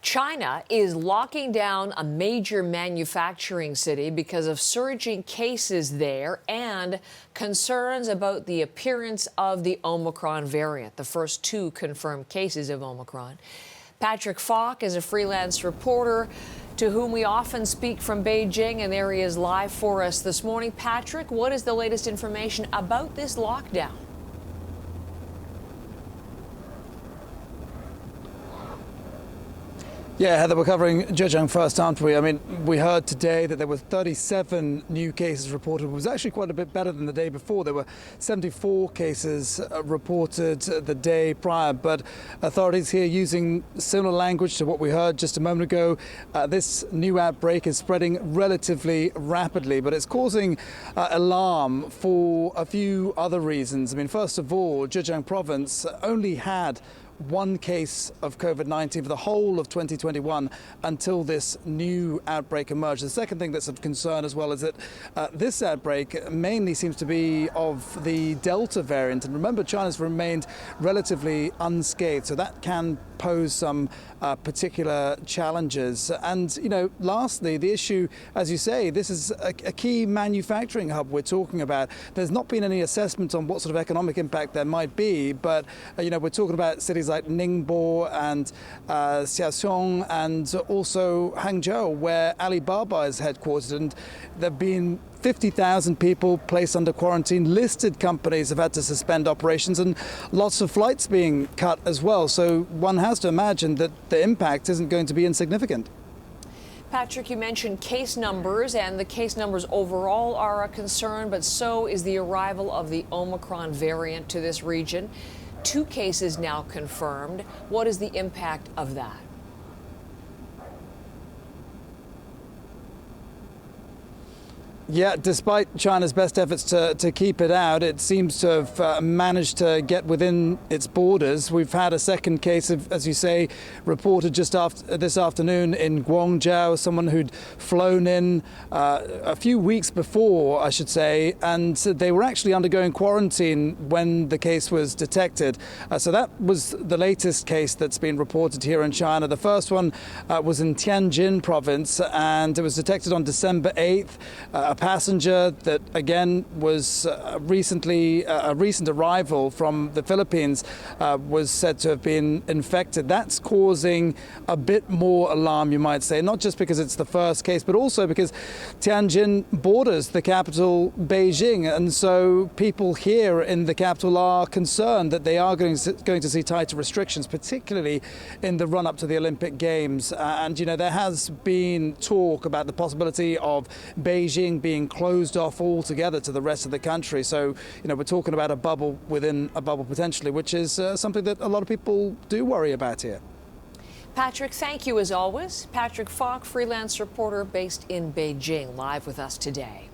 China is locking down a major manufacturing city because of surging cases there and concerns about the appearance of the Omicron variant, the first 2 confirmed cases of Omicron. Patrick Falk is a freelance reporter to whom we often speak from Beijing, and there he is live for us this morning. Patrick, what is the latest information about this lockdown? Yeah, Heather, we're covering Zhejiang first, aren't we? I mean, we heard today that there were 37 new cases reported. It was actually quite a bit better than the day before. There were 74 cases reported the day prior, but authorities here using similar language to what we heard just a moment ago. This new outbreak is spreading relatively rapidly, but it's causing alarm for a few other reasons. I mean, first of all, Zhejiang province only had 1 case of COVID-19 for the whole of 2021 until this new outbreak emerged. The second thing that's of concern as well is that this outbreak mainly seems to be of the Delta variant. And remember, China's remained relatively unscathed, so that can pose some particular challenges. And, you know, lastly, the issue, as you say, this is a key manufacturing hub we're talking about. There's not been any assessment on what sort of economic impact there might be, but, you know, we're talking about cities like Ningbo and Xiaosong and also Hangzhou, where Alibaba is headquartered, and there have been 50,000 people placed under quarantine. Listed companies have had to suspend operations and lots of flights being cut as well. So one has to imagine that the impact isn't going to be insignificant. Patrick, you mentioned case numbers, and the case numbers overall are a concern, but so is the arrival of the Omicron variant to this region. 2 cases now confirmed. What is the impact of that? Yeah, despite China's best efforts to keep it out, it seems to have managed to get within its borders. We've had a second case of, as you say, reported just after this afternoon in Guangzhou, someone who'd flown in a few weeks before, I should say, and they were actually undergoing quarantine when the case was detected. So that was the latest case that's been reported here in China. The first one was in Tianjin province, and it was detected on December 8th. A passenger that, again, was a recent arrival from the Philippines was said to have been infected. That's causing a bit more alarm, you might say, not just because it's the first case, but also because Tianjin borders the capital, Beijing. And so people here in the capital are concerned that they are going to see tighter restrictions, particularly in the run-up to the Olympic Games. And, you know, there has been talk about the possibility of Beijing being closed off altogether to the rest of the country. So, you know, we're talking about a bubble within a bubble potentially, which is something that a lot of people do worry about here. Patrick, thank you as always. Patrick Falk, freelance reporter based in Beijing, live with us today.